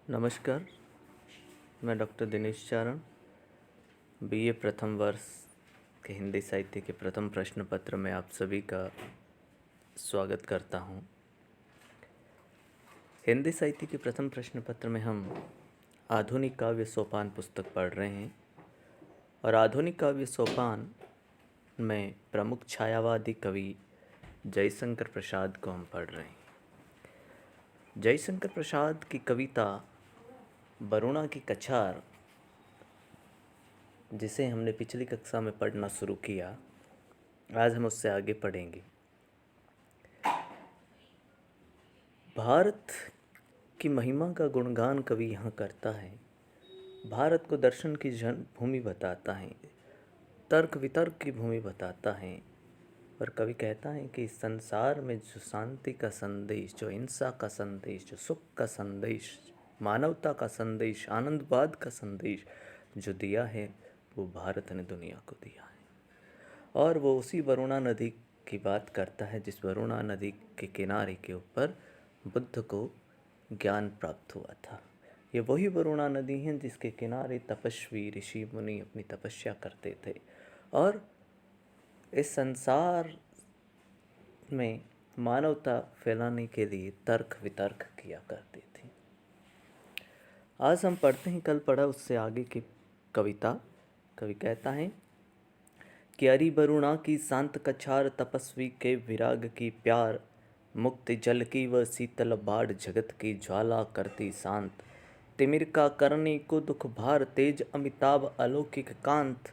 नमस्कार। मैं डॉक्टर दिनेश चारण बीए प्रथम वर्ष के हिंदी साहित्य के प्रथम प्रश्न पत्र में आप सभी का स्वागत करता हूं। हिंदी साहित्य के प्रथम प्रश्न पत्र में हम आधुनिक काव्य सोपान पुस्तक पढ़ रहे हैं और आधुनिक काव्य सोपान में प्रमुख छायावादी कवि जयशंकर प्रसाद को हम पढ़ रहे हैं। जयशंकर प्रसाद की कविता वरुणा की कछार, जिसे हमने पिछली कक्षा में पढ़ना शुरू किया, आज हम उससे आगे पढ़ेंगे। भारत की महिमा का गुणगान कवि यहाँ करता है। भारत को दर्शन की भूमि बताता है, तर्क वितर्क की भूमि बताता है और कवि कहता है कि इस संसार में जो शांति का संदेश, जो हिंसा का संदेश, जो सुख का संदेश, मानवता का संदेश, आनंदवाद का संदेश जो दिया है, वो भारत ने दुनिया को दिया है। और वो उसी वरुणा नदी की बात करता है जिस वरुणा नदी के किनारे के ऊपर बुद्ध को ज्ञान प्राप्त हुआ था। ये वही वरुणा नदी है जिसके किनारे तपस्वी ऋषि मुनि अपनी तपस्या करते थे और इस संसार में मानवता फैलाने के लिए तर्क वितर्क किया करते थे। आज हम पढ़ते हैं कल पढ़ा उससे आगे की कविता। कवि कहता है कि अरि वरुणा की शांत कछार, तपस्वी के विराग की प्यार, मुक्ति जल की व शीतल बाढ़, जगत की ज्वाला करती शांत, तिमिर का करनी को दुख भार, तेज अमिताभ अलौकिक कांत,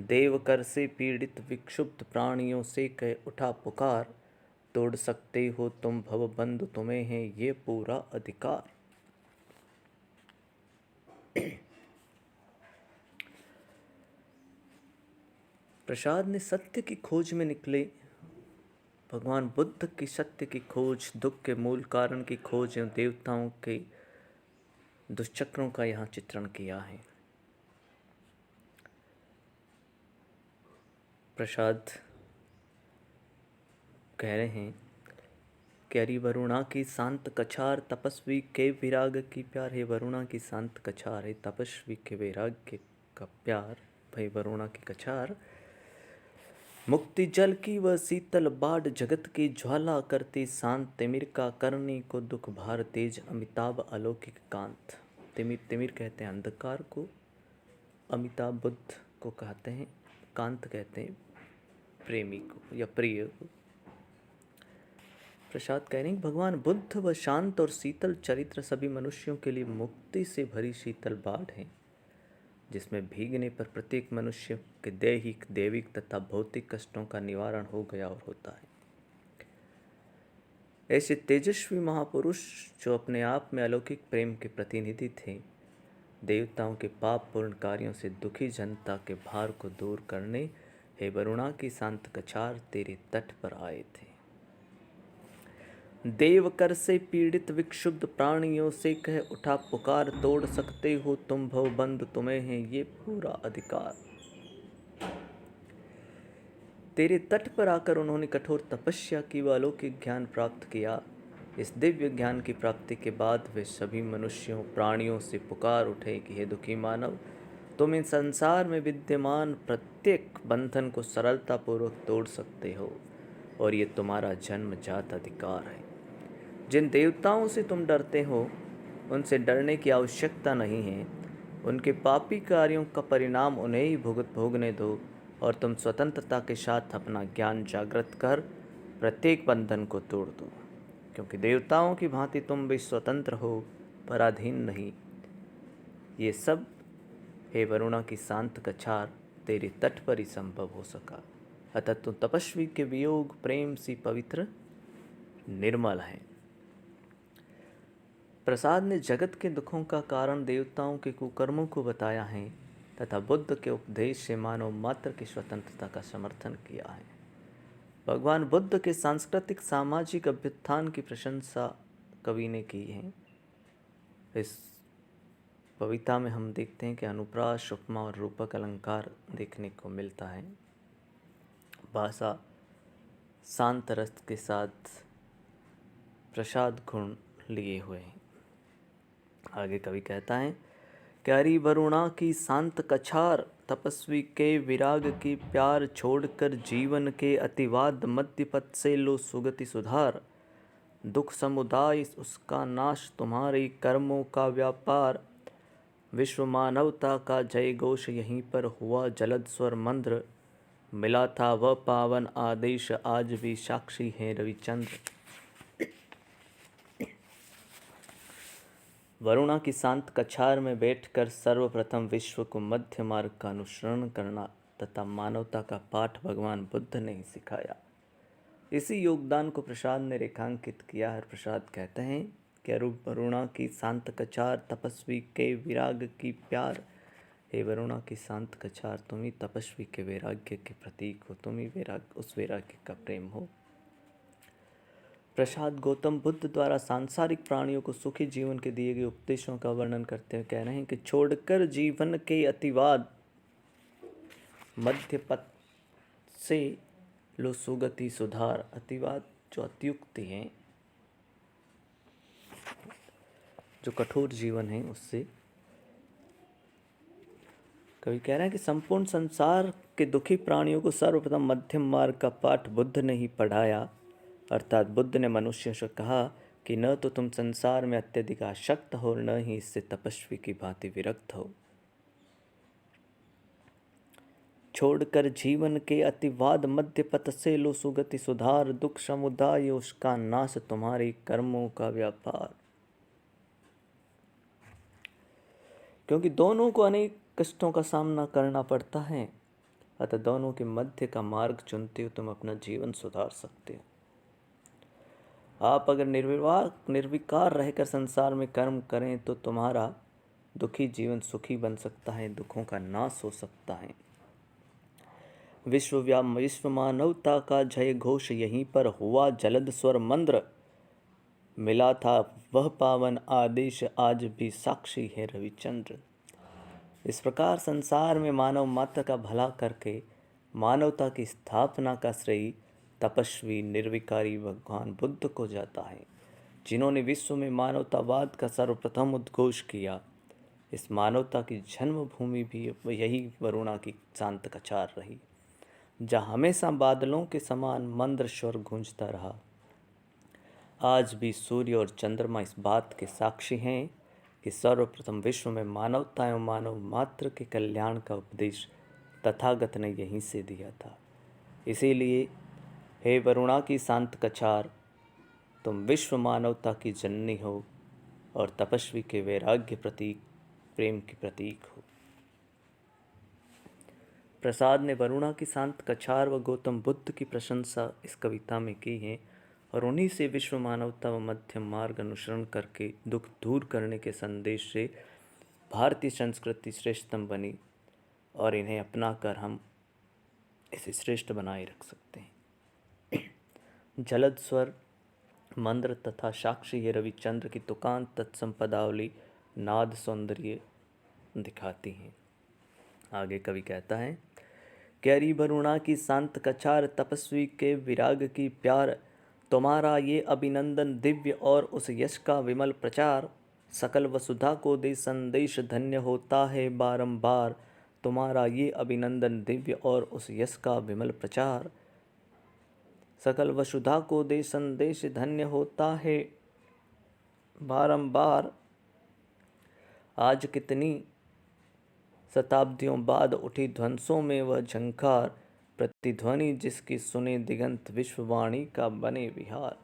देव कर से पीड़ित विक्षुब्ध प्राणियों से कह उठा पुकार, तोड़ सकते हो तुम भव बंधु, तुम्हें है ये पूरा अधिकार। प्रसाद ने सत्य की खोज में निकले भगवान बुद्ध की सत्य की खोज, दुख के मूल कारण की खोज एवं देवताओं के दुष्चक्रों का यहाँ चित्रण किया है। प्रसाद कह रहे हैं कि अरि वरुणा की शांत कछार, तपस्वी के विराग की प्यार। है वरुणा की शांत कछार है, तपस्वी के वैराग्य का प्यार, भाई वरुणा की कछार, मुक्ति जल की व शीतल बाढ़, जगत की ज्वाला करती शांत, तिमिर का करनी को दुख भार, तेज अमिताभ अलौकिक कांत। तिमिर तिमिर कहते हैं अंधकार को, अमिताभ बुद्ध को कहते हैं, कांत कहते हैं प्रेमी को या प्रिय को। प्रसाद कह रहे हैं भगवान बुद्ध व शांत और शीतल चरित्र सभी मनुष्यों के लिए मुक्ति से भरी शीतल बाढ़ है, जिसमें भीगने पर प्रत्येक मनुष्य के दैहिक, दैविक तथा भौतिक कष्टों का निवारण हो गया और होता है। ऐसे तेजस्वी महापुरुष जो अपने आप में अलौकिक प्रेम के प्रतिनिधि थे, देवताओं के पाप पूर्ण कार्यों से दुखी जनता के भार को दूर करने हे वरुणा की शांत कछार तेरे तट पर आए थे। देव कर से पीड़ित विक्षुब्ध प्राणियों से कह उठा पुकार, तोड़ सकते हो तुम भव बंध, तुम्हें है ये पूरा अधिकार। तेरे तट पर आकर उन्होंने कठोर तपस्या की व अलौकिक ज्ञान प्राप्त किया। इस दिव्य ज्ञान की प्राप्ति के बाद वे सभी मनुष्यों प्राणियों से पुकार उठे कि हे दुखी मानव, तुम इन संसार में विद्यमान प्रत्येक बंधन को सरलतापूर्वक तोड़ सकते हो और ये तुम्हारा जन्मजात अधिकार है। जिन देवताओं से तुम डरते हो, उनसे डरने की आवश्यकता नहीं है। उनके पापी कार्यों का परिणाम उन्हें ही भोगने दो और तुम स्वतंत्रता के साथ अपना ज्ञान जागृत कर प्रत्येक बंधन को तोड़ दो, क्योंकि देवताओं की भांति तुम भी स्वतंत्र हो, पराधीन नहीं। ये सब हे वरुणा की शांत कछार तेरे तट पर ही संभव हो सका। अतः तुम तपस्वी के वियोग प्रेम सी पवित्र निर्मल है। प्रसाद ने जगत के दुखों का कारण देवताओं के कुकर्मों को बताया है तथा बुद्ध के उपदेश से मानव मात्र की स्वतंत्रता का समर्थन किया है। भगवान बुद्ध के सांस्कृतिक सामाजिक अभ्युत्थान की प्रशंसा कवि ने की है। इस कविता में हम देखते हैं कि अनुप्रास, उपमा और रूपक अलंकार देखने को मिलता है। भाषा शांत रस के साथ प्रसाद गुण लिए हुए हैं। आगे कवि कहता है, क्यारी वरुणा की शांत कछार, तपस्वी के विराग की प्यार, छोड़कर जीवन के अतिवाद, मध्य पथ से लो सुगति सुधार। दुख समुदाय उसका नाश, तुम्हारे कर्मों का व्यापार। विश्व मानवता का जय घोष, यहीं पर हुआ जलद स्वर मंद्र। मिला था वह पावन आदेश, आज भी साक्षी हैं रविचंद्र। वरुणा की शांत कछार में बैठकर सर्वप्रथम विश्व को मध्य मार्ग का अनुसरण करना तथा मानवता का पाठ भगवान बुद्ध ने ही सिखाया। इसी योगदान को प्रसाद ने रेखांकित किया है। प्रसाद कहते हैं कि अरूप वरुणा की शांत कछार, तपस्वी के विराग की प्यार। हे वरुणा की शांत कछार, तुम ही तपस्वी के वैराग्य के प्रतीक हो, तुम ही उस वैराग्य का प्रेम हो। प्रसाद गौतम बुद्ध द्वारा सांसारिक प्राणियों को सुखी जीवन के दिए गए उपदेशों का वर्णन करते हुए कह रहे हैं कि छोड़कर जीवन के अतिवाद, मध्य पथ से लो सुगति सुधार। अतिवाद जो अतियुक्ति हैं, जो कठोर जीवन है, उससे कवि कह रहे हैं कि संपूर्ण संसार के दुखी प्राणियों को सर्वप्रथम मध्यम मार्ग का पाठ बुद्ध ने ही पढ़ाया। अर्थात बुद्ध ने मनुष्य से कहा कि न तो तुम संसार में अत्यधिक आसक्त हो, न ही इससे तपस्वी की भांति विरक्त हो। छोड़कर जीवन के अतिवाद, मध्य पथ से लो सुगति सुधार। दुख समुदाय उसका नाश, तुम्हारे कर्मों का व्यापार। क्योंकि दोनों को अनेक कष्टों का सामना करना पड़ता है, अतः दोनों के मध्य का मार्ग चुनते हो तुम अपना जीवन सुधार सकते हो। आप अगर निर्विकार रहकर संसार में कर्म करें तो तुम्हारा दुखी जीवन सुखी बन सकता है, दुखों का नाश हो सकता है। विश्व मानवता का जय घोष, यहीं पर हुआ जलद स्वर मंद्र। मिला था वह पावन आदेश, आज भी साक्षी है रविचंद्र। इस प्रकार संसार में मानव मात्र का भला करके मानवता की स्थापना का श्रेय तपस्वी निर्विकारी भगवान बुद्ध को जाता है, जिन्होंने विश्व में मानवतावाद का सर्वप्रथम उद्घोष किया। इस मानवता की जन्मभूमि भी यही वरुणा की शांत कछार रही, जहाँ हमेशा बादलों के समान मंद्र स्वर गूंजता रहा। आज भी सूर्य और चंद्रमा इस बात के साक्षी हैं कि सर्वप्रथम विश्व में मानवता एवं मानव मात्र के कल्याण का उपदेश तथागत ने यहीं से दिया था। इसीलिए हे वरुणा की शांत कछार, तुम विश्व मानवता की जननी हो और तपस्वी के वैराग्य प्रतीक, प्रेम की प्रतीक हो। प्रसाद ने वरुणा की शांत कछार व गौतम बुद्ध की प्रशंसा इस कविता में की है और उन्हीं से विश्व मानवता व मध्यम मार्ग अनुसरण करके दुख दूर करने के संदेश से भारतीय संस्कृति श्रेष्ठतम बनी और इन्हें अपनाकर हम इसे श्रेष्ठ बनाए रख सकते हैं। जलद स्वर मंद्र तथा साक्षी ये रविचंद्र की तुकांत तत्संपदावली नाद सौंदर्य दिखाती हैं। आगे कवि कहता है, कैरी वरुणा की शांत कछार, तपस्वी के विराग की प्यार। तुम्हारा ये अभिनंदन दिव्य और उस यश का विमल प्रचार। सकल वसुधा को दे संदेश, धन्य होता है बारंबार। तुम्हारा ये अभिनंदन दिव्य और उस यश का विमल प्रचार। सकल वसुधा को दे संदेश, धन्य होता है बारंबार। आज कितनी शताब्दियों बाद उठी ध्वंसों में वह झंकार, प्रतिध्वनि जिसकी सुने दिगंत, विश्ववाणी का बने विहार।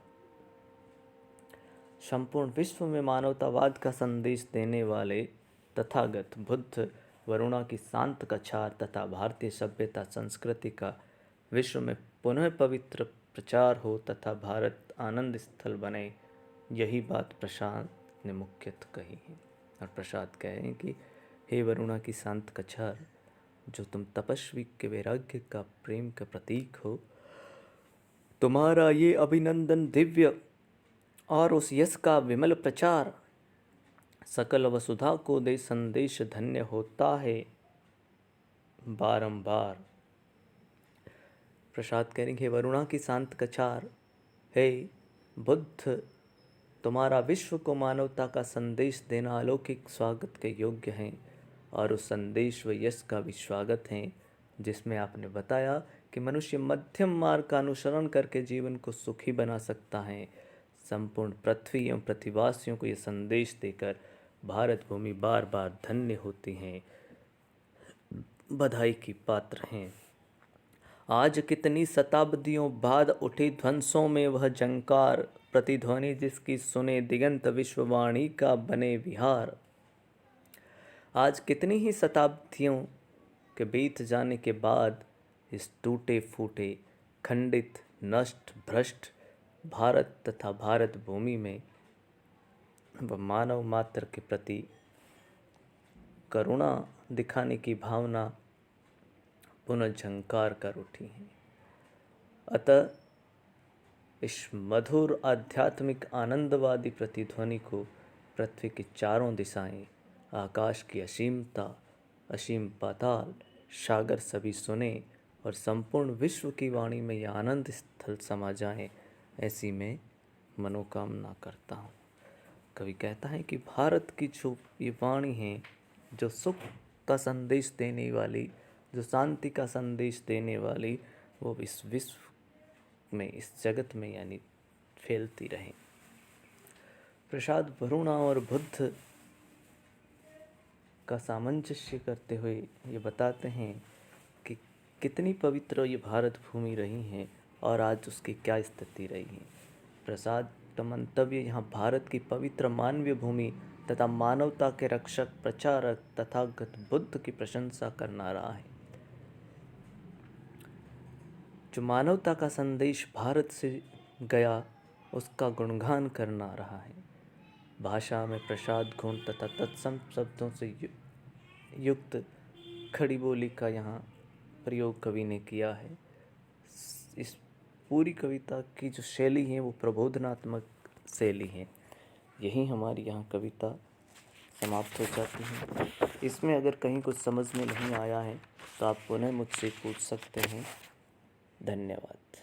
संपूर्ण विश्व में मानवतावाद का संदेश देने वाले तथागत बुद्ध वरुणा की शांत कछार तथा भारतीय सभ्यता संस्कृति का विश्व में पुनः पवित्र प्रचार हो तथा भारत आनंद स्थल बने, यही बात प्रसाद ने मुख्यतः कही है। और प्रसाद कहें कि हे वरुणा की शांत कछार, जो तुम तपस्वी के वैराग्य का प्रेम का प्रतीक हो, तुम्हारा ये अभिनंदन दिव्य और उस यश का विमल प्रचार। सकल वसुधा को दे संदेश, धन्य होता है बारंबार। प्रसाद करेंगे वरुणा की शांत कछार, हे बुद्ध, तुम्हारा विश्व को मानवता का संदेश देना अलौकिक स्वागत के योग्य है। और उस संदेश व यश का भी स्वागत है जिसमें आपने बताया कि मनुष्य मध्यम मार्ग का अनुसरण करके जीवन को सुखी बना सकता है। संपूर्ण पृथ्वी एवं पृथ्वीवासियों को यह संदेश देकर भारत भूमि बार बार धन्य होती है, बधाई की पात्र हैं। आज कितनी शताब्दियों बाद उठी ध्वंसों में वह झंकार, प्रतिध्वनि जिसकी सुने दिगंत विश्ववाणी का बने विहार। आज कितनी ही शताब्दियों के बीत जाने के बाद इस टूटे फूटे, खंडित, नष्ट, भ्रष्ट भारत तथा भारत भूमि में वह मानव मात्र के प्रति करुणा दिखाने की भावना पुनः झंकार कर उठी है। अतः इस मधुर आध्यात्मिक आनंदवादी प्रतिध्वनि को पृथ्वी की चारों दिशाएं, आकाश की असीमता, असीम पाताल, सागर सभी सुने और संपूर्ण विश्व की वाणी में यह आनंद स्थल समा जाए, ऐसी मैं मनोकामना करता हूँ। कवि कहता है कि भारत की जो ये वाणी है, जो सुख का संदेश देने वाली, जो शांति का संदेश देने वाली, वो इस विश्व में, इस जगत में यानी फैलती रहे। प्रसाद वरुणा और बुद्ध का सामंजस्य करते हुए ये बताते हैं कि कितनी पवित्र ये भारत भूमि रही है और आज उसकी क्या स्थिति रही है। प्रसाद का मंतव्य यहाँ भारत की पवित्र मानवीय भूमि तथा मानवता के रक्षक, प्रचारक तथागत बुद्ध की प्रशंसा करना रहा है, जो मानवता का संदेश भारत से गया उसका गुणगान करना रहा है। भाषा में प्रसाद गुण तथा तत्सम शब्दों से युक्त खड़ी बोली का यहाँ प्रयोग कवि ने किया है। इस पूरी कविता की जो शैली है वो प्रबोधनात्मक शैली है। यही हमारी यहाँ कविता समाप्त हो जाती है। इसमें अगर कहीं कुछ समझ में नहीं आया है तो आप पुनः मुझसे पूछ सकते हैं। धन्यवाद।